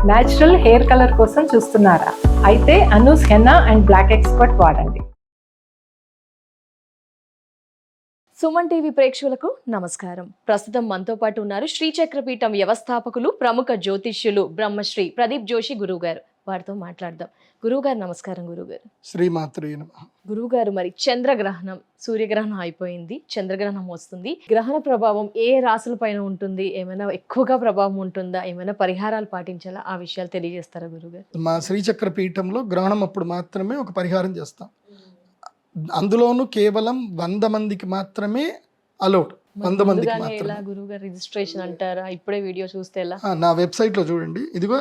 Natural hair colour కోసం చూస్తున్నారా? అయితే Anoos henna and black expert వాడండి. సుమన్ టీవీ ప్రేక్షకులకు నమస్కారం. ప్రస్తుతం మనతో పాటు ఉన్నారు శ్రీచక్రపీఠం వ్యవస్థాపకులు, ప్రముఖ జ్యోతిష్యులు బ్రహ్మశ్రీ ప్రదీప్ జోషి గురువు గారు. వారితో మాట్లాడదాం. గురువుగారు నమస్కారం. గురువుగారు శ్రీమాత్రే నమః. గురువుగారు, మరి చంద్రగ్రహణం, సూర్యగ్రహణం అయిపోయింది, చంద్రగ్రహణం వస్తుంది. గ్రహణ ప్రభావం ఏ రాశుల పైన ఉంటుంది? ఏమైనా ఎక్కువగా ప్రభావం ఉంటుందా? ఏమైనా పరిహారాలు పాటించాలా? ఆ విషయాలు తెలియజేస్తారా గురువుగారు? మా శ్రీచక్ర పీఠంలో గ్రహణం అప్పుడు మాత్రమే ఒక పరిహారం చేస్తాం. అందులోనూ కేవలం 100 మందికి మాత్రమే అలౌడ్. 100 మందికి మాత్రమే. గురువుగారు రిజిస్ట్రేషన్ అంటారా? ఇప్పుడే వీడియో చూస్తే ఎలా? నా వెబ్సైట్లో చూడండి. ఇదిగో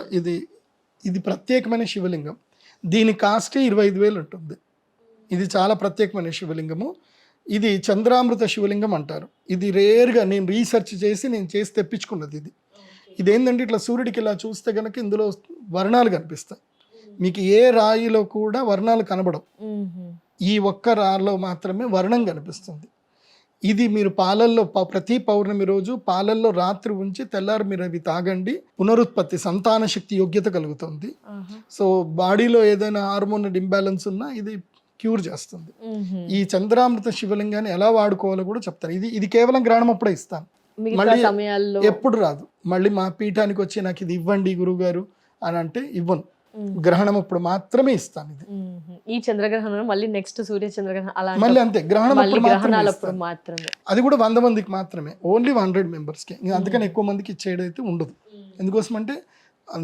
ఇది ప్రత్యేకమైన శివలింగం. దీని కాస్ట్ 25,000 ఉంటుంది. ఇది చాలా ప్రత్యేకమైన శివలింగము. ఇది చంద్రామృత శివలింగం అంటారు. ఇది రేర్గా నేను రీసెర్చ్ చేసి తెప్పించుకున్నది. ఇదేంటంటే ఇట్లా సూర్యుడికి ఇలా చూస్తే కనుక ఇందులో వర్ణాలు కనిపిస్తాయి. మీకు ఏ రాయిలో కూడా వర్ణాలు కనబడవు. ఈ ఒక్క రాలో మాత్రమే వర్ణం కనిపిస్తుంది. ఇది మీరు పాలల్లో ప్రతి పౌర్ణమి రోజు పాలల్లో రాత్రి ఉంచి తెల్లారు మీరు అవి తాగండి. పునరుత్పత్తి, సంతాన శక్తి యోగ్యత కలుగుతుంది. సో బాడీలో ఏదైనా హార్మోన్ ఇంబ్యాలెన్స్ ఉన్నా ఇది క్యూర్ చేస్తుంది. ఈ చంద్రామృత శివలింగాన్ని ఎలా వాడుకోవాలో కూడా చెప్తాను. ఇది కేవలం గ్రహణం అప్పుడే ఇస్తాను, మళ్ళీ ఎప్పుడు రాదు. మళ్ళీ మా పీఠానికి వచ్చి నాకు ఇది ఇవ్వండి గురువుగారు అని అంటే ఇవ్వను. గ్రహణం అప్పుడు మాత్రమే ఇస్తాను. ఇది ఈ చంద్రగ్రహణం మళ్ళీ నెక్స్ట్ సూర్య చంద్రగ్రహణం అలా మళ్ళీ అంతే. గ్రహణం మాత్రమే. అది కూడా 100 మందికి మాత్రమే, ఓన్లీ 100 మెంబర్స్కి. అందుకని ఎక్కువ మందికి ఇచ్చేయడం అయితే ఉండదు. ఎందుకోసం అంటే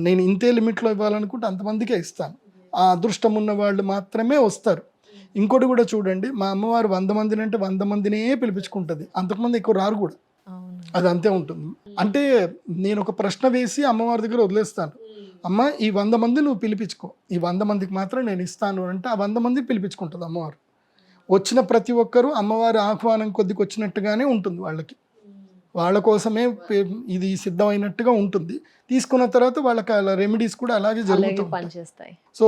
నేను ఇంతే లిమిట్లో ఇవ్వాలనుకుంటే అంతమందికే ఇస్తాను. ఆ అదృష్టం ఉన్న వాళ్ళు మాత్రమే వస్తారు. ఇంకోటి కూడా చూడండి, మా అమ్మవారు 100 మందిని అంటే 100 మందినే పిలిపించుకుంటుంది. అంతకుమంది ఎక్కువ రారు కూడా. అది అంతే ఉంటుంది. అంటే నేను ఒక ప్రశ్న వేసి అమ్మవారి దగ్గర వదిలేస్తాను. అమ్మ, ఈ 100 మంది నువ్వు పిలిపించుకో, ఈ 100 మందికి మాత్రం నేను ఇస్తాను అంటే ఆ 100 మంది పిలిపించుకుంటుంది అమ్మవారు. వచ్చిన ప్రతి ఒక్కరూ అమ్మవారి ఆహ్వానం కొద్దికి వచ్చినట్టుగానే ఉంటుంది. వాళ్ళ కోసమే ఇది సిద్ధమైనట్టుగా ఉంటుంది. తీసుకున్న తర్వాత వాళ్ళకి అలా రెమెడీస్ కూడా అలాగే జరుగుతాయి. సో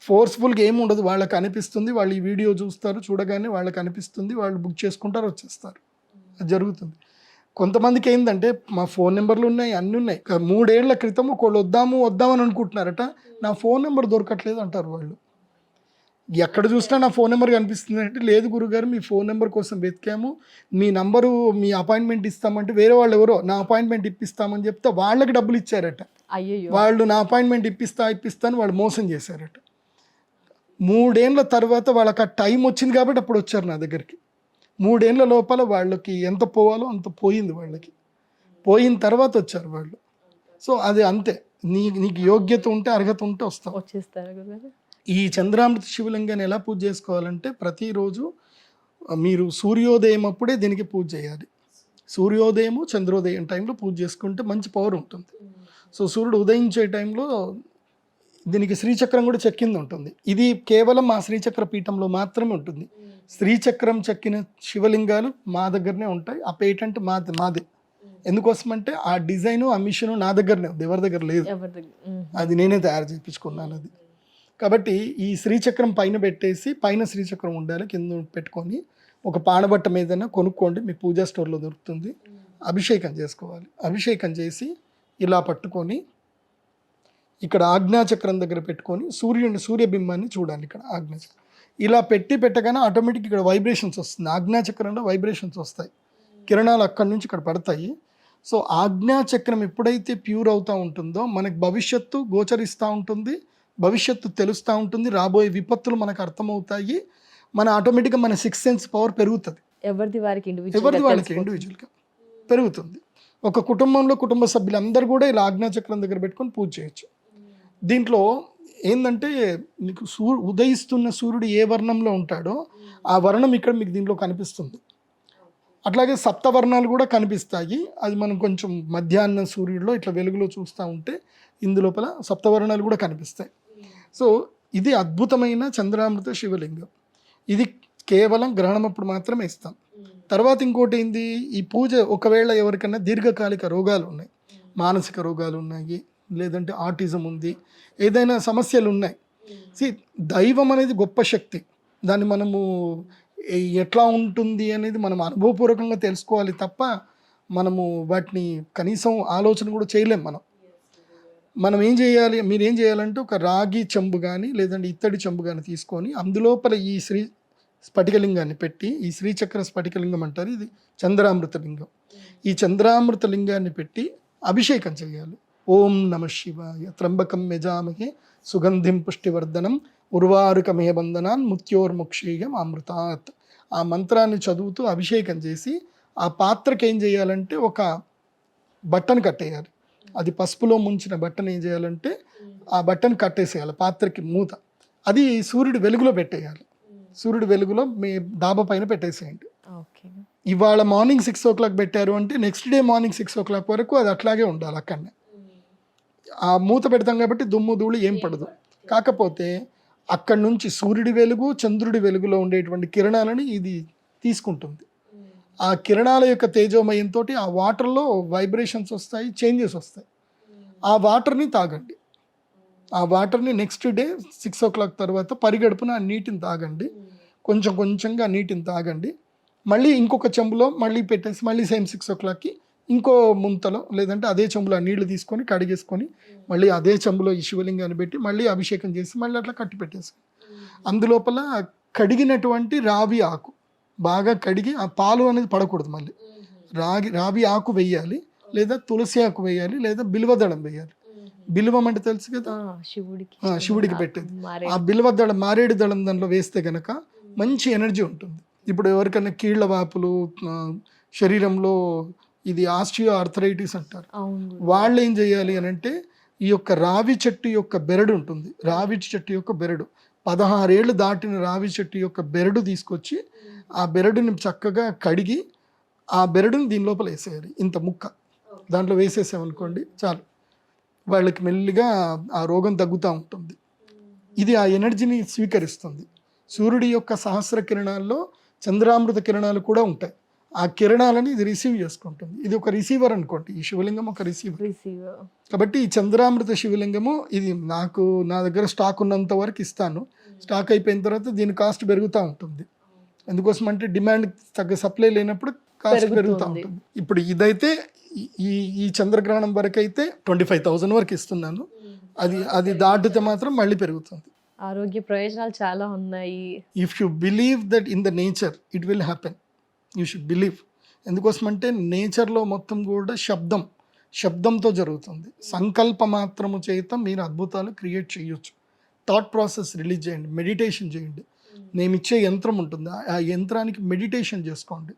ఫోర్స్ఫుల్గా ఏమి ఉండదు. వాళ్ళకి అనిపిస్తుంది, వాళ్ళు ఈ వీడియో చూస్తారు, చూడగానే వాళ్ళకి అనిపిస్తుంది, వాళ్ళు బుక్ చేసుకుంటారు, వచ్చేస్తారు. అది జరుగుతుంది. కొంతమందికి ఏంటంటే మా ఫోన్ నెంబర్లు ఉన్నాయి, అన్నీ ఉన్నాయి. 3 ఏళ్ల క్రితం ఒకళ్ళు వద్దామని అనుకుంటున్నారట, నా ఫోన్ నెంబర్ దొరకట్లేదు అంటారు వాళ్ళు. ఎక్కడ చూసినా నా ఫోన్ నెంబర్ కనిపిస్తుంది అంటే, లేదు గురుగారు మీ ఫోన్ నెంబర్ కోసం వెతికాము, మీ నంబరు, మీ అపాయింట్మెంట్ ఇస్తామంటే వేరే వాళ్ళు ఎవరో నా అపాయింట్మెంట్ ఇప్పిస్తామని చెప్తే వాళ్ళకి డబ్బులు ఇచ్చారట. వాళ్ళు నా అపాయింట్మెంట్ ఇప్పిస్తాను వాళ్ళు మోసం చేశారట. 3 ఏళ్ల తర్వాత వాళ్ళకి ఆ టైం వచ్చింది కాబట్టి అప్పుడు వచ్చారు నా దగ్గరికి. 3 ఏళ్ల లోపల వాళ్ళకి ఎంత పోవాలో అంత పోయింది. వాళ్ళకి పోయిన తర్వాత వచ్చారు వాళ్ళు. సో అది అంతే. నీకు యోగ్యత ఉంటే, అర్హత ఉంటే వచ్చేస్తారు. ఈ చంద్రామృత శివలింగాన్ని ఎలా పూజ చేసుకోవాలంటే, ప్రతిరోజు మీరు సూర్యోదయం అప్పుడే దీనికి పూజ చేయాలి. సూర్యోదయము చంద్రోదయం టైంలో పూజ చేసుకుంటే మంచి పవర్ ఉంటుంది. సో సూర్యుడు ఉదయించే టైంలో దీనికి శ్రీచక్రం కూడా చెక్కింది ఉంటుంది. ఇది కేవలం మా శ్రీచక్ర పీఠంలో మాత్రమే ఉంటుంది. శ్రీచక్రం చెక్కిన శివలింగాలు మా దగ్గరనే ఉంటాయి. ఆ పేటెంట్ మాదే. ఎందుకోసమంటే ఆ డిజైను, ఆ మిషన్ నా దగ్గరనే ఉంది, ఎవరి దగ్గర లేదు. అది నేనే తయారు చేయించుకున్నాను. అది కాబట్టి ఈ శ్రీచక్రం పైన పెట్టేసి, పైన శ్రీచక్రం ఉండాలి, కింద పెట్టుకొని ఒక పానబట్ట మీదనే కొనుక్కోండి, మీ పూజా స్టోర్లో దొరుకుతుంది. అభిషేకం చేసుకోవాలి. అభిషేకం చేసి ఇలా పట్టుకొని ఇక్కడ ఆజ్ఞాచక్రం దగ్గర పెట్టుకొని సూర్యబింబాన్ని చూడాలి. ఇక్కడ ఆజ్ఞాచక్రం ఇలా పెట్టగానే ఆటోమేటిక్ ఇక్కడ వైబ్రేషన్స్ వస్తుంది. ఆజ్ఞాచక్రంలో వైబ్రేషన్స్ వస్తాయి, కిరణాలు అక్కడి నుంచి ఇక్కడ పడతాయి. సో ఆజ్ఞాచక్రం ఎప్పుడైతే ప్యూర్ అవుతూ ఉంటుందో మనకు భవిష్యత్తు గోచరిస్తూ ఉంటుంది, భవిష్యత్తు తెలుస్తూ ఉంటుంది, రాబోయే విపత్తులు మనకు అర్థమవుతాయి. మన ఆటోమేటిక్గా మన 6th సెన్స్ పవర్ పెరుగుతుంది. ఎవరిది వాళ్ళకి ఇండివిజువల్గా పెరుగుతుంది. ఒక కుటుంబంలో కుటుంబ సభ్యులందరూ కూడా ఇలా ఆజ్ఞాచక్రం దగ్గర పెట్టుకొని పూజ చేయొచ్చు. దీంట్లో ఏంటంటే మీకు ఉదయిస్తున్న సూర్యుడు ఏ వర్ణంలో ఉంటాడో ఆ వర్ణం ఇక్కడ మీకు దీంట్లో కనిపిస్తుంది. అట్లాగే సప్తవర్ణాలు కూడా కనిపిస్తాయి. అది మనం కొంచెం మధ్యాహ్న సూర్యుడిలో ఇట్లా వెలుగులో చూస్తూ ఉంటే ఇందులోపల సప్తవర్ణాలు కూడా కనిపిస్తాయి. సో ఇది అద్భుతమైన చంద్రామృత శివలింగం. ఇది కేవలం గ్రహణం అప్పుడు మాత్రమే ఇస్తాం. తర్వాత ఇంకోటి ఏంది, ఈ పూజ ఒకవేళ ఎవరికైనా దీర్ఘకాలిక రోగాలు ఉన్నాయి, మానసిక రోగాలు ఉన్నాయి, లేదంటే ఆటిజం ఉంది, ఏదైనా సమస్యలు ఉన్నాయి. దైవం అనేది గొప్ప శక్తి. దాన్ని మనము ఎట్లా ఉంటుంది అనేది మనం అనుభవపూర్వకంగా తెలుసుకోవాలి తప్ప మనము వాటిని కనీసం ఆలోచన కూడా చేయలేం మనం. మనం ఏం చేయాలి, మీరు ఏం చేయాలంటే ఒక రాగి చెంబు కానీ లేదంటే ఇత్తడి చెంబు కానీ తీసుకొని అందులోపల ఈ స్ఫటికలింగాన్ని పెట్టి, ఈ శ్రీచక్ర స్ఫటికలింగం అంటారు, ఇది చంద్రామృత లింగం. ఈ చంద్రామృత లింగాన్ని పెట్టి అభిషేకం చేయాలి. ఓం నమ శివాయ త్రంబకం యజామహే సుగంధిం పుష్టివర్ధనం ఉర్వారుకమే బంధనాన్ ముత్యోర్ముక్షీయం అమృతాత్. ఆ మంత్రాన్ని చదువుతూ అభిషేకం చేసి ఆ పాత్రకి ఏం చేయాలంటే ఒక బట్టను కట్టేయాలి. అది పసుపులో ముంచిన బట్టను ఏం చేయాలంటే ఆ బట్టను కట్టేసేయాలి, పాత్రకి మూత. అది సూర్యుడి వెలుగులో పెట్టేయాలి. సూర్యుడి వెలుగులో మీ డాబా పైన పెట్టేసేయండి. ఓకే. ఇవాళ మార్నింగ్ 6 o'clock పెట్టారు అంటే నెక్స్ట్ డే మార్నింగ్ 6 o'clock వరకు అది అట్లాగే ఉండాలి అక్కడనే. ఆ మూత పెడతాం కాబట్టి దుమ్ము ధూళి ఏం పడదు. కాకపోతే అక్కడి నుంచి సూర్యుడి వెలుగు చంద్రుడి వెలుగులో ఉండేటువంటి కిరణాలని ఇది తీసుకుంటుంది. ఆ కిరణాల యొక్క తేజోమయంతో ఆ వాటర్లో వైబ్రేషన్స్ వస్తాయి, చేంజెస్ వస్తాయి. ఆ వాటర్ని తాగండి. ఆ వాటర్ని నెక్స్ట్ డే 6 o'clock తర్వాత పరిగడుపున ఆ నీటిని తాగండి. కొంచెం కొంచెంగా నీటిని తాగండి. మళ్ళీ ఇంకొక చెంబులో మళ్ళీ పెట్టేసి మళ్ళీ సేమ్ 6 o'clockకి ఇంకో ముంతలో లేదంటే అదే చెంబులో ఆ నీళ్లు తీసుకొని కడిగేసుకొని మళ్ళీ అదే చెంబులో ఈ శివలింగాన్ని పెట్టి మళ్ళీ అభిషేకం చేసి మళ్ళీ అట్లా కట్టి పెట్టేసి అందులోపల కడిగినటువంటి రావి ఆకు బాగా కడిగి, ఆ పాలు అనేది పడకూడదు, మళ్ళీ రావి ఆకు వేయాలి, లేదా తులసి ఆకు వేయాలి, లేదా బిల్వదళం వేయాలి. బిల్వం అంటే తెలుసు కదా, శివుడికి పెట్టేది. ఆ బిల్వదళం మారేడు దళం దానిలో వేస్తే గనక మంచి ఎనర్జీ ఉంటుంది. ఇప్పుడు ఎవరికైనా కీళ్ల వాపులు, శరీరంలో ఇది ఆస్టియో ఆర్థరైటిస్ అంటారు, వాళ్ళు ఏం చేయాలి అని అంటే ఈ యొక్క రావి చెట్టు యొక్క బెరడు ఉంటుంది, రావి చెట్టు యొక్క బెరడు 16 ఏళ్ళు దాటిన రావి చెట్టు యొక్క బెరడు తీసుకొచ్చి ఆ బెరడుని చక్కగా కడిగి ఆ బెరడుని దీని లోపల వేసేయాలి. ఇంత ముక్క దాంట్లో వేసేసామనుకోండి చాలు, వాళ్ళకి మెల్లిగా ఆ రోగం తగ్గుతూ ఉంటుంది. ఇది ఆ ఎనర్జీని స్వీకరిస్తుంది. సూర్యుడి యొక్క సహస్ర కిరణాల్లో చంద్రామృత కిరణాలు కూడా ఉంటాయి. ఆ కిరణాలని ఇది రిసీవ్ చేసుకుంటుంది. ఇది ఒక రిసీవర్ అనుకోండి, ఈ శివలింగం ఒక రిసీవర్. కాబట్టి ఈ చంద్రామృత శివలింగము ఇది నా దగ్గర స్టాక్ ఉన్నంత వరకు ఇస్తాను. స్టాక్ అయిపోయిన తర్వాత దీని కాస్ట్ పెరుగుతూ ఉంటుంది. ఎందుకోసం అంటే డిమాండ్ తగ్గ సప్లై లేనప్పుడు కాస్ట్ పెరుగుతూ ఉంటుంది. ఇప్పుడు ఇదైతే ఈ చంద్రగ్రహణం వరకు అయితే 25,000 వరకు ఇస్తున్నాను. అది దాటితే మాత్రం మళ్ళీ పెరుగుతుంది. ఆరోగ్య ప్రయోజనాలు చాలా ఉన్నాయి. If you believe that in the nature it will happen, you should believe. ఎందుకోసం అంటే నేచర్లో మొత్తం కూడా శబ్దంతో జరుగుతుంది. సంకల్ప మాత్రము చేత మీరు అద్భుతాలు క్రియేట్ చేయొచ్చు. థాట్ ప్రాసెస్ రిలీజ్ చేయండి, మెడిటేషన్ చేయండి. నేను ఇచ్చే యంత్రం ఉంటుంది, ఆ యంత్రానికి మెడిటేషన్ చేసుకోండి.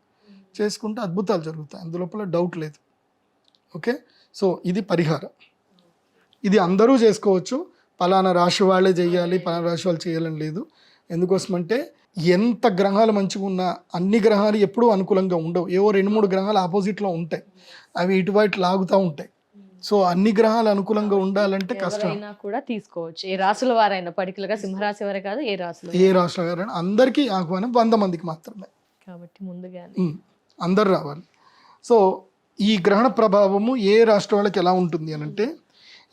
చేసుకుంటే అద్భుతాలు జరుగుతాయి, అందులోపల డౌట్ లేదు. ఓకే, సో ఇది పరిహారం. ఇది అందరూ చేసుకోవచ్చు. పలానా రాశి వాళ్ళే చేయాలి, పలానా రాశి వాళ్ళు చేయాలని లేదు. ఎందుకోసమంటే ఎంత గ్రహాలు మంచిగా ఉన్నా అన్ని గ్రహాలు ఎప్పుడూ అనుకూలంగా ఉండవు. ఏవో 2-3 గ్రహాలు ఆపోజిట్లో ఉంటాయి, అవి ఇటువైపు లాగుతూ ఉంటాయి. సో అన్ని గ్రహాలు అనుకూలంగా ఉండాలంటే కష్టం. కూడా తీసుకోవచ్చు, ఏ రాశుల వారైనా, పర్టికులర్గా సింహరాశి వారే కాదు, ఏ రాశుల వారైనా అందరికీ ఆహ్వానం 100 మందికి మాత్రమే. కాబట్టి ముందుగా అందరు రావాలి. సో ఈ గ్రహణ ప్రభావము ఏ రాష్ట్ర వాళ్ళకి ఎలా ఉంటుంది అని అంటే,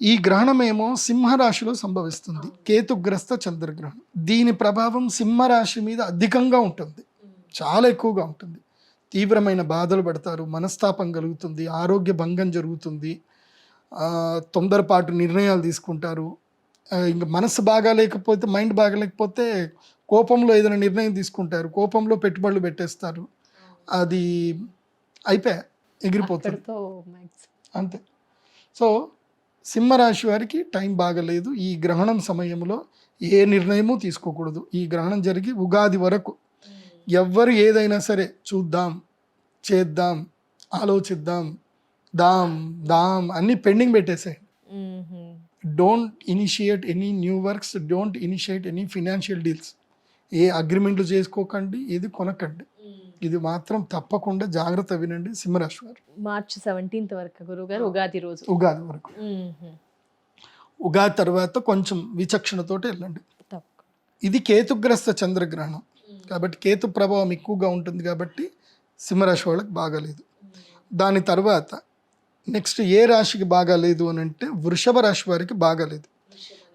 ఈ గ్రహణమేమో సింహరాశిలో సంభవిస్తుంది, కేతుగ్రస్త చంద్రగ్రహణం. దీని ప్రభావం సింహరాశి మీద అధికంగా ఉంటుంది, చాలా ఎక్కువగా ఉంటుంది. తీవ్రమైన బాధలు పడతారు, మనస్తాపం కలుగుతుంది, ఆరోగ్య భంగం జరుగుతుంది, తొందరపాటు నిర్ణయాలు తీసుకుంటారు. ఇంకా మనసు బాగాలేకపోతే, మైండ్ బాగాలేకపోతే కోపంలో ఏదైనా నిర్ణయం తీసుకుంటారు, కోపంలో పెట్టుబడులు పెట్టేస్తారు, అది అయిపోయా ఎగిరిపోతుంది అంతే. సో సింహరాశి వారికి టైం బాగలేదు. ఈ గ్రహణం సమయంలో ఏ నిర్ణయము తీసుకోకూడదు. ఈ గ్రహణం జరిగి ఉగాది వరకు ఎవ్వరు ఏదైనా సరే చూద్దాం, చేద్దాం, ఆలోచిద్దాం, దాం అన్నీ పెండింగ్ పెట్టేసాయి. Don't initiate any new works, don't initiate any financial deals. ఏ అగ్రిమెంట్లు చేసుకోకండి, ఏది కొనకండి. ఇది మాత్రం తప్పకుండా జాగ్రత్త వినండి సింహరాశి వారు. మార్చి 17th వరకు గురువుగారు, ఉగాది రోజు, ఉగాది వరకు. ఉగాది తర్వాత కొంచెం విచక్షణతోటి వెళ్ళండి. ఇది కేతుగ్రస్త చంద్రగ్రహణం కాబట్టి కేతు ప్రభావం ఎక్కువగా ఉంటుంది కాబట్టి సింహరాశి వాళ్ళకి బాగాలేదు. దాని తర్వాత నెక్స్ట్ ఏ రాశికి బాగాలేదు అని అంటే వృషభ రాశి వారికి బాగాలేదు.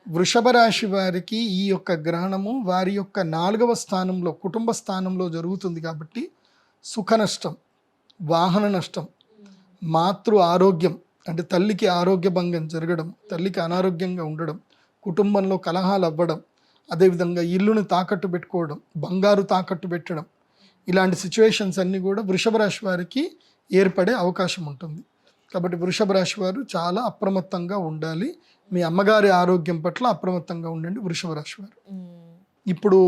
వృషభ రాశి వారికి ఈ యొక్క గ్రహణము వారి యొక్క 4వ స్థానంలో, కుటుంబ స్థానంలో జరుగుతుంది కాబట్టి సుఖ నష్టం, వాహన నష్టం, మాతృ ఆరోగ్యం అంటే తల్లికి ఆరోగ్య భంగం జరగడం, తల్లికి అనారోగ్యంగా ఉండడం, కుటుంబంలో కలహాలు అవ్వడం, అదేవిధంగా ఇల్లుని తాకట్టు పెట్టుకోవడం, బంగారు తాకట్టు పెట్టడం, ఇలాంటి సిచ్యువేషన్స్ అన్నీ కూడా వృషభ రాశి వారికి ఏర్పడే అవకాశం ఉంటుంది. కాబట్టి వృషభ రాశి వారు చాలా అప్రమత్తంగా ఉండాలి. మీ అమ్మగారి ఆరోగ్యం పట్ల అప్రమత్తంగా ఉండండి వృషభ రాశి వారు. ఇప్పుడు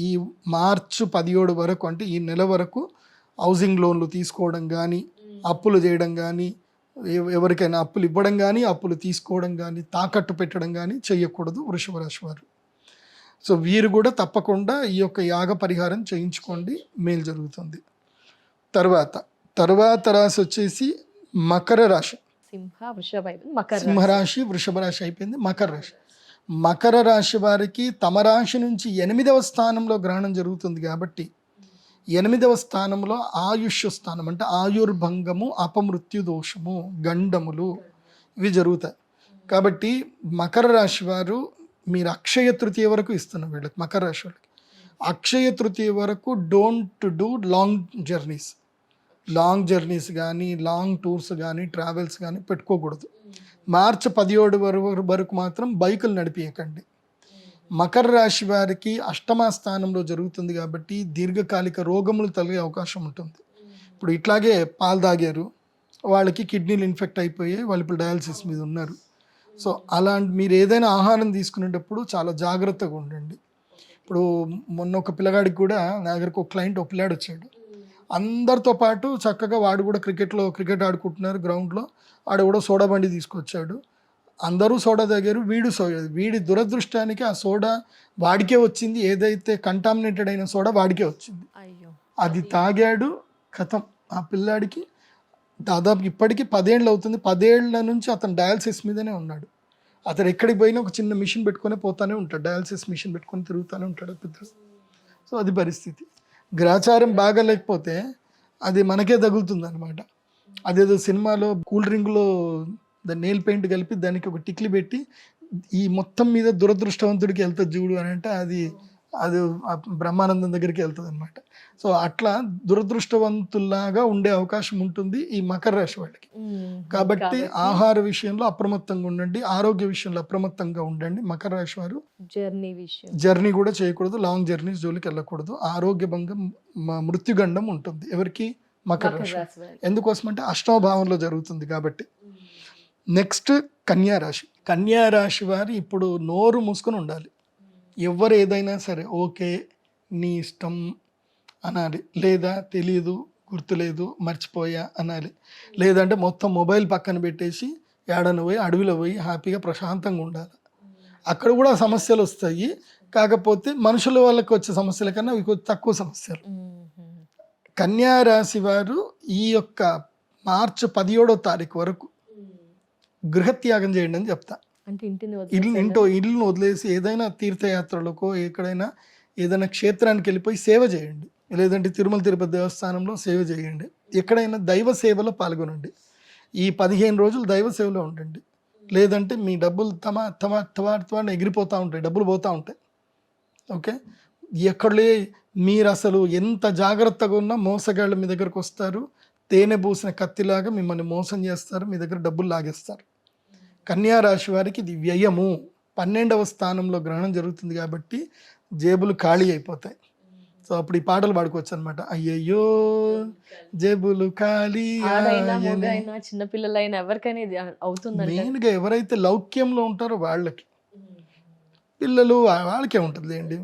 ఈ మార్చి 17 వరకు, అంటే ఈ నెల వరకు హౌసింగ్ లోన్లు తీసుకోవడం కానీ, అప్పులు చేయడం కానీ, ఎవరికైనా అప్పులు ఇవ్వడం కానీ, అప్పులు తీసుకోవడం కానీ, తాకట్టు పెట్టడం కానీ చేయకూడదు వృషభ రాశి వారు. సో వీరు కూడా తప్పకుండా ఈ యొక్క యాగ పరిహారం చేయించుకోండి, మేలు జరుగుతుంది. తర్వాత రాశి వచ్చేసి మకర రాశి. సింహరాశి, వృషభ రాశి అయిపోయింది. మకర రాశి. మకర రాశి వారికి తమ రాశి నుంచి 8వ స్థానంలో గ్రహణం జరుగుతుంది కాబట్టి 8వ స్థానంలో ఆయుష్ స్థానం, అంటే ఆయుర్భంగము, అపమృత్యు దోషము, గండములు ఇవి జరుగుతాయి. కాబట్టి మకర రాశి వారు మీరు అక్షయ తృతీయ వరకు ఇస్తున్నారు వీళ్ళకి. మకర రాశి వాళ్ళకి అక్షయ తృతీయ వరకు డోంట్ డూ లాంగ్ జర్నీస్ కానీ, లాంగ్ టూర్స్ కానీ, ట్రావెల్స్ కానీ పెట్టుకోకూడదు. మార్చి 17 వరకు మాత్రం బైకులు నడిపించకండి. మకర రాశి వారికి 8వ స్థానంలో జరుగుతుంది కాబట్టి దీర్ఘకాలిక రోగములు తగిలే అవకాశం ఉంటుంది. ఇప్పుడు ఇట్లాగే పాలు తాగారు, వాళ్ళకి కిడ్నీలు ఇన్ఫెక్ట్ అయిపోయి వాళ్ళు ఇప్పుడు డయాలసిస్ మీద ఉన్నారు. సో అలాంటి మీరు ఏదైనా ఆహారం తీసుకునేటప్పుడు చాలా జాగ్రత్తగా ఉండండి. ఇప్పుడు మొన్న ఒక పిల్లగాడికి కూడా నా దగ్గరకు ఒక క్లయింట్, ఒక పిల్లాడు వచ్చాడు. అందరితో పాటు చక్కగా వాడు కూడా క్రికెట్ ఆడుకుంటున్నారు గ్రౌండ్లో. వాడు కూడా సోడా బండి తీసుకొచ్చాడు. అందరూ సోడా తాగారు, వీడి దురదృష్టానికి ఆ సోడా వాడికే వచ్చింది. ఏదైతే కంటామినేటెడ్ అయిన సోడా వాడికే వచ్చింది. అది తాగాడు, కథం. ఆ పిల్లాడికి దాదాపు ఇప్పటికీ 10 ఏళ్ళు అవుతుంది. 10 ఏళ్ల నుంచి అతను డయాలసిస్ మీదనే ఉన్నాడు. అతను ఎక్కడికి పోయినా ఒక చిన్న మిషన్ పెట్టుకొని పోతానే ఉంటాడు, డయాలసిస్ మిషన్ పెట్టుకొని తిరుగుతూనే ఉంటాడు పిల్లలు. సో అది పరిస్థితి. గ్రాచారం బాగా లేకపోతే అది మనకే తగులుతుంది అనమాట. అదేదో సినిమాలో కూల్ డ్రింక్లో దాన్ని నెయిల్ పెయింట్ కలిపి దానికి ఒక టిక్లీ పెట్టి ఈ మొత్తం మీద దురదృష్టవంతుడికి వెళ్తుంది చూడు అని అంటే అది బ్రహ్మానందం దగ్గరికి వెళ్తుంది అనమాట. సో అట్లా దురదృష్టవంతుల్లాగా ఉండే అవకాశం ఉంటుంది ఈ మకర రాశి వాళ్ళకి. కాబట్టి ఆహార విషయంలో అప్రమత్తంగా ఉండండి, ఆరోగ్య విషయంలో అప్రమత్తంగా ఉండండి. మకర రాశి వారు జర్నీ కూడా చేయకూడదు, లాంగ్ జర్నీస్ జోలికి వెళ్ళకూడదు. ఆరోగ్య భంగం, మృత్యుగండం ఉంటుంది ఎవరికి? మకర రాశి. ఎందుకోసం అంటే 8వ భావంలో జరుగుతుంది కాబట్టి. నెక్స్ట్ కన్యా రాశి. కన్యా రాశి వారు ఇప్పుడు నోరు మూసుకొని ఉండాలి. ఎవరు ఏదైనా సరే ఓకే నీ ఇష్టం అనాలి, లేదా తెలీదు, గుర్తులేదు, మర్చిపోయా అనాలి. లేదంటే మొత్తం మొబైల్ పక్కన పెట్టేసి ఏడన పోయి అడవిలో పోయి హ్యాపీగా ప్రశాంతంగా ఉండాలి. అక్కడ కూడా సమస్యలు వస్తాయి, కాకపోతే మనుషుల వాళ్ళకి వచ్చే సమస్యల కన్నా ఇవి కొంచెం తక్కువ సమస్యలు. కన్యా రాశి వారు ఈ యొక్క మార్చి 17వ తారీఖు వరకు గృహత్యాగం చేయండి అని చెప్తా. ఇల్లును వదిలేసి ఏదైనా తీర్థయాత్రలకో ఎక్కడైనా ఏదైనా క్షేత్రానికి వెళ్ళిపోయి సేవ చేయండి, లేదంటే తిరుమల తిరుపతి దేవస్థానంలో సేవ చేయండి. ఎక్కడైనా దైవ సేవలో పాల్గొనండి. ఈ 15 రోజులు దైవ సేవలో ఉండండి. లేదంటే మీ డబ్బులు తమ ఎగిరిపోతూ ఉంటాయి, డబ్బులు పోతూ ఉంటాయి. ఓకే, ఎక్కడలే మీరు అసలు ఎంత జాగ్రత్తగా ఉన్నా మోసగాళ్ళు మీ దగ్గరకు వస్తారు, తేనె పూసిన కత్తిలాగా మిమ్మల్ని మోసం చేస్తారు, మీ దగ్గర డబ్బులు లాగేస్తారు. కన్యా రాశి వారికి ఇది వ్యయము. 12వ స్థానంలో గ్రహణం జరుగుతుంది కాబట్టి జేబులు ఖాళీ అయిపోతాయి. సో అప్పుడు ఈ పాటలు పాడుకోవచ్చు అనమాట. అయ్యయ్యో జేబులు ఖాళీ. చిన్నపిల్లలైనా ఎవరికైనా అవుతుంది. మెయిన్గా ఎవరైతే లౌక్యంలో ఉంటారో వాళ్ళకి, పిల్లలు వాళ్ళకే ఉంటుంది లేండి.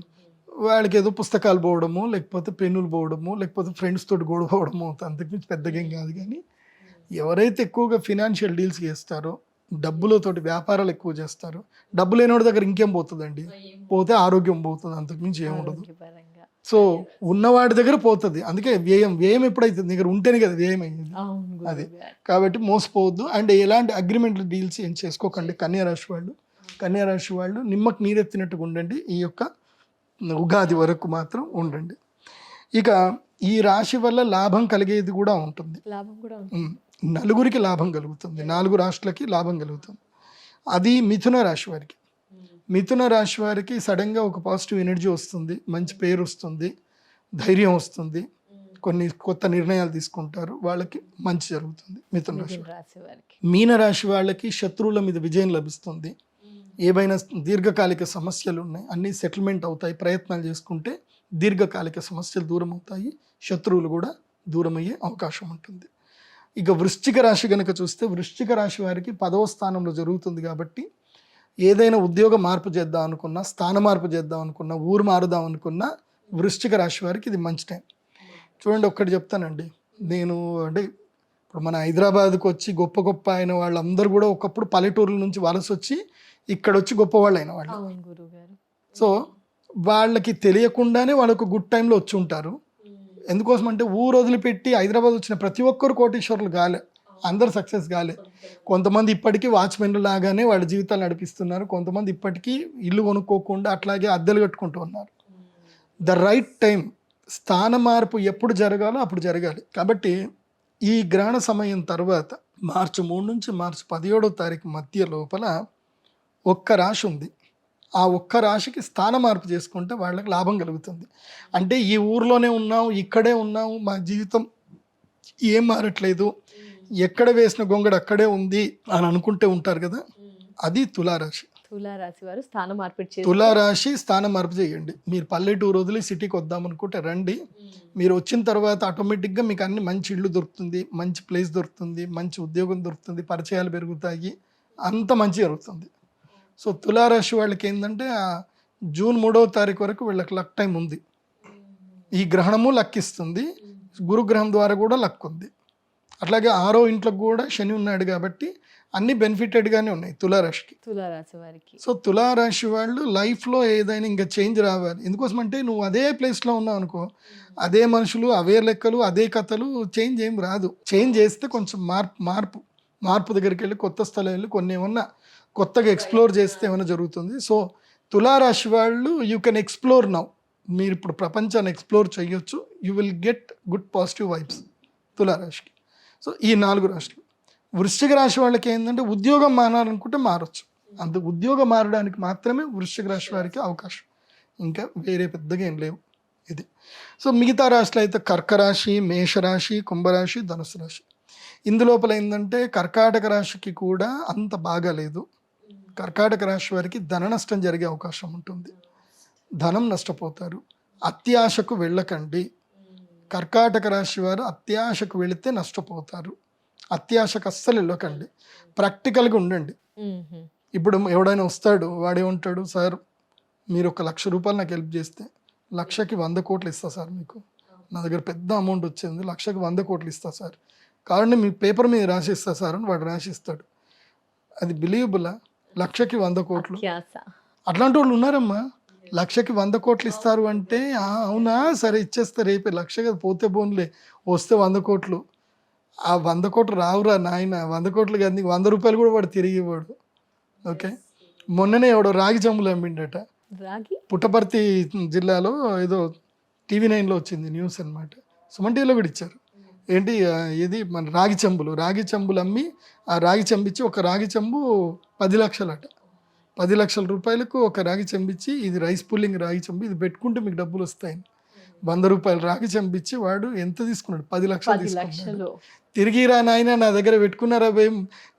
వాళ్ళకి ఏదో పుస్తకాలు పోవడము, లేకపోతే పెన్నులు పోవడము, లేకపోతే ఫ్రెండ్స్ తోటి గొడవ పోవడము, అంతకుమించి పెద్దగా ఏం కాదు. కానీ ఎవరైతే ఎక్కువగా ఫినాన్షియల్ డీల్స్ చేస్తారో, డబ్బులతోటి వ్యాపారాలు ఎక్కువ చేస్తారు, డబ్బు లేనివాడి దగ్గర ఇంకేం పోతుందండి? పోతే ఆరోగ్యం పోతుంది, అంతకుమించి ఏముండదు. సో ఉన్నవాడి దగ్గర పోతుంది. అందుకే వ్యయం ఎప్పుడైతుంది దగ్గర ఉంటేనే కదా వ్యయం అయ్యింది. అది కాబట్టి మోసపోవద్దు. అండ్ ఎలాంటి అగ్రిమెంట్లు డీల్స్ ఏం చేసుకోకండి. కన్యా రాశి వాళ్ళు నిమ్మకు నీరెత్తినట్టుగా ఉండండి. ఈ యొక్క ఉగాది వరకు మాత్రం ఉండండి. ఇక ఈ రాశి వల్ల లాభం కలిగేది కూడా ఉంటుంది. నలుగురికి లాభం కలుగుతుంది, 4 రాష్ట్రాలకి లాభం కలుగుతుంది. అది మిథున రాశి వారికి. మిథున రాశి వారికి సడన్గా ఒక పాజిటివ్ ఎనర్జీ వస్తుంది, మంచి పేరు వస్తుంది, ధైర్యం వస్తుంది, కొన్ని కొత్త నిర్ణయాలు తీసుకుంటారు, వాళ్ళకి మంచి జరుగుతుంది. మిథున రాశి మిథున రాశి వారికి మీన రాశి వాళ్ళకి శత్రువుల మీద విజయం లభిస్తుంది. ఏవైనా దీర్ఘకాలిక సమస్యలు ఉన్నాయి అన్నీ సెటిల్మెంట్ అవుతాయి. ప్రయత్నాలు చేసుకుంటే దీర్ఘకాలిక సమస్యలు దూరం అవుతాయి, శత్రువులు కూడా దూరం అయ్యే అవకాశం ఉంటుంది. ఇక వృశ్చిక రాశి కనుక చూస్తే వృశ్చిక రాశి వారికి 10వ స్థానంలో జరుగుతుంది కాబట్టి ఏదైనా ఉద్యోగ మార్పు చేద్దాం అనుకున్నా, స్థాన మార్పు చేద్దాం అనుకున్నా, ఊరు మారుదాం అనుకున్నా వృశ్చిక రాశి వారికి ఇది మంచి టైం. చూడండి, ఒక్కటి చెప్తానండి, నేను అంటే ఇప్పుడు మన హైదరాబాద్కి వచ్చి గొప్ప గొప్ప అయిన వాళ్ళందరూ కూడా ఒకప్పుడు పల్లెటూరుల నుంచి వలస వచ్చి ఇక్కడ వచ్చి గొప్పవాళ్ళు అయిన వాళ్ళు. సో వాళ్ళకి తెలియకుండానే వాళ్ళకు గుడ్ టైంలో వచ్చి ఉంటారు. ఎందుకోసం అంటే ఊరు వదిలిపెట్టి హైదరాబాద్ వచ్చిన ప్రతి ఒక్కరు కోటీశ్వరులు కాలే, అందరు సక్సెస్ కాలే. కొంతమంది ఇప్పటికీ వాచ్మెన్లు లాగానే వాళ్ళ జీవితాలు నడిపిస్తున్నారు, కొంతమంది ఇప్పటికీ ఇల్లు కొనుక్కోకుండా అట్లాగే అద్దెలు కట్టుకుంటూ ఉన్నారు. ద రైట్ టైం, స్థాన మార్పు ఎప్పుడు జరగాలో అప్పుడు జరగాలి. కాబట్టి ఈ గ్రహణ సమయం తర్వాత మార్చి 3 నుంచి మార్చి 17వ తారీఖు మధ్య లోపల ఒక్క రాశి ఉంది. ఆ ఒక్క రాశికి స్థాన మార్పు చేసుకుంటే వాళ్ళకి లాభం కలుగుతుంది. అంటే ఈ ఊర్లోనే ఉన్నాం, ఇక్కడే ఉన్నాం, మా జీవితం ఏం మారట్లేదు, ఎక్కడ వేసిన గొంగడు అక్కడే ఉంది అని అనుకుంటే ఉంటారు కదా, అది తులారాశి. తులారాశి వారు స్థాన మార్పు తులారాశి స్థాన మార్పు చేయండి. మీరు పల్లెటూరు వదిలి సిటీకి వద్దాం అనుకుంటే రండి. మీరు వచ్చిన తర్వాత ఆటోమేటిక్గా మీకు అన్ని మంచి ఇల్లు దొరుకుతుంది, మంచి ప్లేస్ దొరుకుతుంది, మంచి ఉద్యోగం దొరుకుతుంది, పరిచయాలు పెరుగుతాయి, అంత మంచి జరుగుతుంది. సో తులారాశి వాళ్ళకి ఏంటంటే జూన్ 3వ తారీఖు వరకు వీళ్ళకి లక్ టైం ఉంది. ఈ గ్రహణము లక్కిస్తుంది, గురుగ్రహం ద్వారా కూడా లక్ ఉంది. అట్లాగే 6వ ఇంట్లోకి కూడా శని ఉన్నాడు కాబట్టి అన్ని బెనిఫిటెడ్గానే ఉన్నాయి తులారాశికి. తులారాశి వారికి సో తులారాశి వాళ్ళు లైఫ్లో ఏదైనా ఇంకా చేంజ్ రావాలి. ఎందుకోసం అంటే నువ్వు అదే ప్లేస్లో ఉన్నావు అనుకో, అదే మనుషులు, అవే లెక్కలు, అదే కథలు, చేంజ్ ఏం రాదు. చేంజ్ చేస్తే కొంచెం మార్పు దగ్గరికి వెళ్ళి కొత్త స్థలం వెళ్ళి కొన్ని ఏమన్నా కొత్తగా ఎక్స్ప్లోర్ చేస్తే ఏమైనా జరుగుతుంది. సో తులారాశి వాళ్ళు యూ కెన్ ఎక్స్ప్లోర్ నౌ. మీరు ఇప్పుడు ప్రపంచాన్ని ఎక్స్ప్లోర్ చేయొచ్చు. You will get good positive vibes తులారాశికి. సో ఈ 4 రాశులు. వృశ్చిక రాశి వాళ్ళకి ఏంటంటే ఉద్యోగం మారాలనుకుంటే మారచ్చు. అంత ఉద్యోగం మారడానికి మాత్రమే వృశ్చిక రాశి వారికి అవకాశం, ఇంకా వేరే పెద్దగా ఏం లేవు. ఇది. సో మిగతా రాశులు అయితే కర్కరాశి, మేషరాశి, కుంభరాశి, ధనుసు రాశి. ఇందులోపల ఏంటంటే కర్కాటక రాశికి కూడా అంత బాగాలేదు. కర్కాటక రాశి వారికి ధన నష్టం జరిగే అవకాశం ఉంటుంది, ధనం నష్టపోతారు. అత్యాశకు వెళ్ళకండి. కర్కాటక రాశి వారు అత్యాశకు వెళితే నష్టపోతారు. అత్యాశకు అస్సలు వెళ్ళకండి, ప్రాక్టికల్గా ఉండండి. ఇప్పుడు ఎవడైనా వస్తాడు, వాడేమంటాడు, సార్ మీరు 1,00,000 రూపాయలు నాకు హెల్ప్ చేస్తే 1,00,000కి 100 కోట్లు ఇస్తా సార్, మీకు నా దగ్గర పెద్ద అమౌంట్ వచ్చింది, 1,00,000కి 100 కోట్లు ఇస్తా సార్, కాబట్టి మీ పేపర్ మీద రాసిస్తా సార్ అని వాడు రాసిస్తాడు. అది బిలీవబులా? 1,00,000కి 100 కోట్లు. అట్లాంటి వాళ్ళు ఉన్నారమ్మా. 1,00,000కి 100 కోట్లు ఇస్తారు అంటే అవునా సరే ఇచ్చేస్తా, రేపే 1,00,000 కదా పోతే పోన్లే, వస్తే 100 కోట్లు. ఆ 100 కోట్లు రావురా నాయన, 100 కోట్లు కాదు, నీకు 100 రూపాయలు కూడా వాడు తిరిగి ఇవ్వడు. ఓకే, మొన్ననే ఎవడో రాగి చెంబులు అమ్మిండట. పుట్టపర్తి జిల్లాలో ఏదో TV 9లో వచ్చింది న్యూస్ అనమాట. సుమన్ టీవీలో కూడా ఇచ్చారు. ఏంటి ఇది మన రాగి చెంబులు అమ్మి ఆ రాగి చెంబిచ్చి, ఒక రాగి చెంబు 10 లక్షలు అట. 10 లక్షల రూపాయలకు ఒక రాగి చెంబిచ్చి, ఇది రైస్ పుల్లింగ్ రాగి చెంబు, ఇది పెట్టుకుంటే మీకు డబ్బులు వస్తాయని 100 రూపాయలు రాగి చెంబిచ్చి వాడు ఎంత తీసుకున్నాడు? 10 లక్షలు తీసుకున్నాడు. తిరిగి రా నాయన, నా దగ్గర పెట్టుకున్నారా భయం,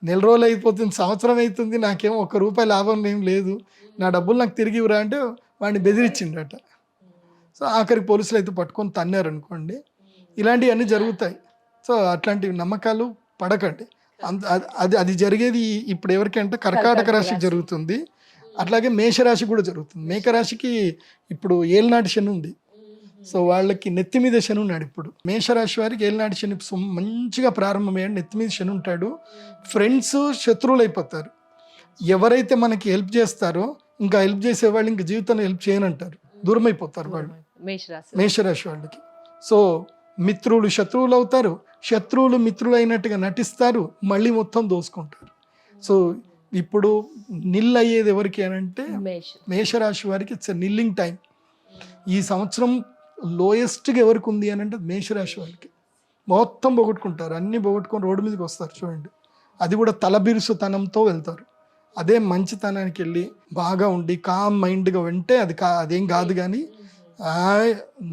నెల రోజులు అయిపోతుంది, సంవత్సరం అవుతుంది, నాకేమో 1 రూపాయి లాభం ఏం లేదు, నా డబ్బులు నాకు తిరిగి ఇవ్వరా అంటే వాడిని బెదిరించిండట. సో ఆఖరికి పోలీసులు అయితే పట్టుకొని తన్నారు అనుకోండి. ఇలాంటివన్నీ జరుగుతాయి. సో అట్లాంటి నమ్మకాలు పడకండి. అది జరిగేది ఇప్పుడు ఎవరికంటే కర్కాటక రాశికి జరుగుతుంది, అట్లాగే మేషరాశి కూడా జరుగుతుంది. మేకరాశికి ఇప్పుడు ఏలినాటి శని ఉంది. సో వాళ్ళకి నెత్తి మీద శని ఉన్నాడు. ఇప్పుడు మేషరాశి వారికి ఏలినాటి శని మంచిగా ప్రారంభమయ్యాడు, నెత్తి మీద శని ఉంటాడు. ఫ్రెండ్స్ శత్రువులు అయిపోతారు. ఎవరైతే మనకి హెల్ప్ చేస్తారో ఇంకా హెల్ప్ చేసేవాళ్ళు ఇంకా జీవితంలో హెల్ప్ చేయనంటారు, దూరం అయిపోతారు వాళ్ళు మేషరాశి వాళ్ళకి. సో మిత్రులు శత్రువులు అవుతారు, శత్రువులు మిత్రులు అయినట్టుగా నటిస్తారు, మళ్ళీ మొత్తం దోసుకుంటారు. సో ఇప్పుడు నిల్ అయ్యేది ఎవరికి అని అంటే మేషరాశి వారికి ఇట్స్ నిల్లింగ్ టైం. ఈ సంవత్సరం లోయెస్ట్గా ఎవరికి ఉంది అని అంటే మేషరాశి వాళ్ళకి. మొత్తం పోగొట్టుకుంటారు, అన్నీ పోగొట్టుకొని రోడ్డు మీదకి వస్తారు చూడండి. అది కూడా తలబిరుసుతనంతో వెళ్తారు. అదే మంచితనానికి వెళ్ళి బాగా ఉండి కామ్ మైండ్గా వింటే అదేం కాదు. కానీ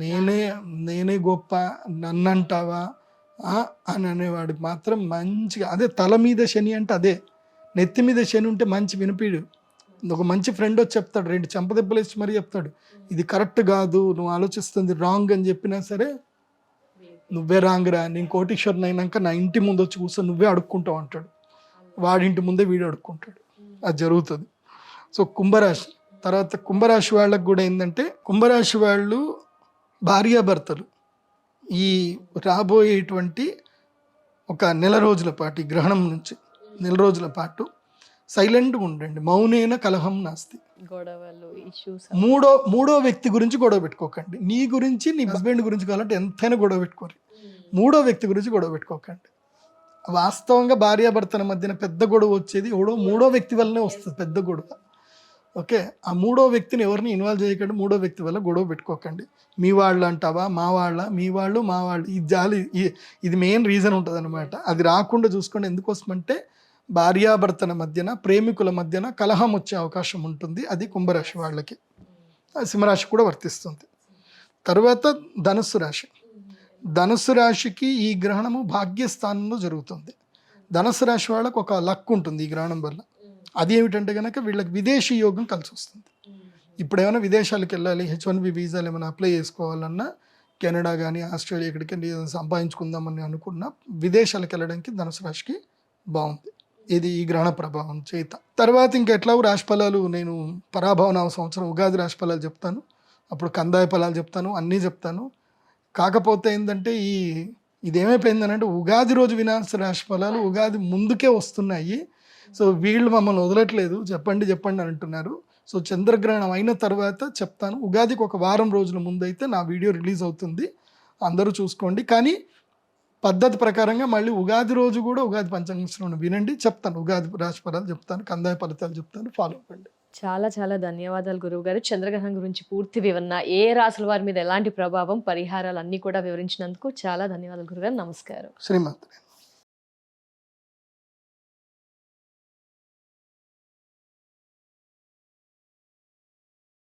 నేనే నేనే గొప్ప, నన్నంటావా అని అనేవాడు మాత్రం మంచిగా, అదే తల మీద శని అంటే అదే, నెత్తి మీద శని ఉంటే మంచి వినిపిడు. ఒక మంచి ఫ్రెండ్ వచ్చి చెప్తాడు, 2 చెంపదెబ్బలు ఇచ్చి మరీ చెప్తాడు, ఇది కరెక్ట్ కాదు, నువ్వు ఆలోచిస్తుంది రాంగ్ అని చెప్పినా సరే, నువ్వే రాంగ్ రా, నేను కోటీశ్వరుని అయినాక నా ఇంటి ముందు వచ్చి కూర్చొని నువ్వే అడుక్కుంటావు అంటాడు. వాడింటి ముందే వీడు అడుక్కుంటాడు. అది జరుగుతుంది. సో కుంభరాశి తర్వాత కుంభరాశి వాళ్ళకు కూడా ఏంటంటే, కుంభరాశి వాళ్ళు భార్యాభర్తలు ఈ రాబోయేటువంటి ఒక నెల రోజుల పాటు, ఈ గ్రహణం నుంచి నెల రోజుల పాటు సైలెంట్గా ఉండండి. మౌనేన కలహం నాస్తి. గొడవలు, ఇష్యూస్, మూడో వ్యక్తి గురించి గొడవ పెట్టుకోకండి. నీ గురించి, నీ హస్బెండ్ గురించి కావాలంటే ఎంతైనా గొడవ పెట్టుకోరు. మూడో వ్యక్తి గురించి గొడవ పెట్టుకోకండి. వాస్తవంగా భార్యాభర్తల మధ్యన పెద్ద గొడవ వచ్చేది మూడో వ్యక్తి వల్లనే వస్తుంది పెద్ద గొడవ. ఓకే, ఆ మూడో వ్యక్తిని ఎవరిని ఇన్వాల్వ్ చేయకండి. మూడో వ్యక్తి వల్ల గొడవ పెట్టుకోకండి. మీ వాళ్ళు అంటావా, మా వాళ్ళ, మీ వాళ్ళు మా వాళ్ళు, ఈ జాలి ఇది మెయిన్ రీజన్ ఉంటుంది అనమాట. అది రాకుండా చూసుకోండి. ఎందుకోసమంటే భార్యాభర్తల మధ్యన, ప్రేమికుల మధ్యన కలహం వచ్చే అవకాశం ఉంటుంది. అది కుంభరాశి వాళ్ళకి. సింహరాశి కూడా వర్తిస్తుంది. తర్వాత ధనుస్సు రాశి. ధనుస్సు రాశికి ఈ గ్రహణము భాగ్యస్థానంలో జరుగుతుంది. ధనుస్సు రాశి వాళ్ళకు ఒక లక్ ఉంటుంది ఈ గ్రహణం వల్ల. అది ఏమిటంటే కనుక వీళ్ళకి విదేశీ యోగం కలిసి వస్తుంది. ఇప్పుడు ఏమైనా విదేశాలకు వెళ్ళాలి, H1B వీసాలు ఏమైనా అప్లై చేసుకోవాలన్నా, కెనడా కానీ ఆస్ట్రేలియా ఎక్కడికి సంపాదించుకుందామని అనుకున్నా విదేశాలకు వెళ్ళడానికి ధనుసు రాశికి బాగుంది. ఇది ఈ గ్రహణ ప్రభావం చేత. తర్వాత ఇంకా ఎట్లాగో రాశి ఫలాలు నేను పరాభవన సంవత్సరం ఉగాది రాశి ఫలాలు చెప్తాను, అప్పుడు కందాయ ఫలాలు చెప్తాను, అన్నీ చెప్తాను. కాకపోతే ఏంటంటే ఇదేమైపోయిందనంటే ఉగాది రోజు వినాశ రాశి ఫలాలు ఉగాది ముందుకే వస్తున్నాయి. సో వీళ్ళు మమ్మల్ని వదలట్లేదు, చెప్పండి చెప్పండి అని అంటున్నారు. సో చంద్రగ్రహణం అయిన తర్వాత చెప్తాను. ఉగాదికి ఒక వారం రోజుల ముందు అయితే నా వీడియో రిలీజ్ అవుతుంది, అందరూ చూసుకోండి. కానీ పద్ధతి ప్రకారంగా మళ్ళీ ఉగాది రోజు కూడా ఉగాది పంచాంగం వినండి, చెప్తాను. ఉగాది రాశి ఫలాలు చెప్తాను, కందాయ ఫలితాలు చెప్తాను, ఫాలో అవ్వండి. చాలా చాలా ధన్యవాదాలు గురువు గారు. చంద్రగ్రహణం గురించి పూర్తి వివరణ, ఏ రాసుల వారి మీద ఎలాంటి ప్రభావం, పరిహారాలు అన్నీ కూడా వివరించినందుకు చాలా ధన్యవాదాలు గురుగారు. నమస్కారం. శ్రీమాత్రే.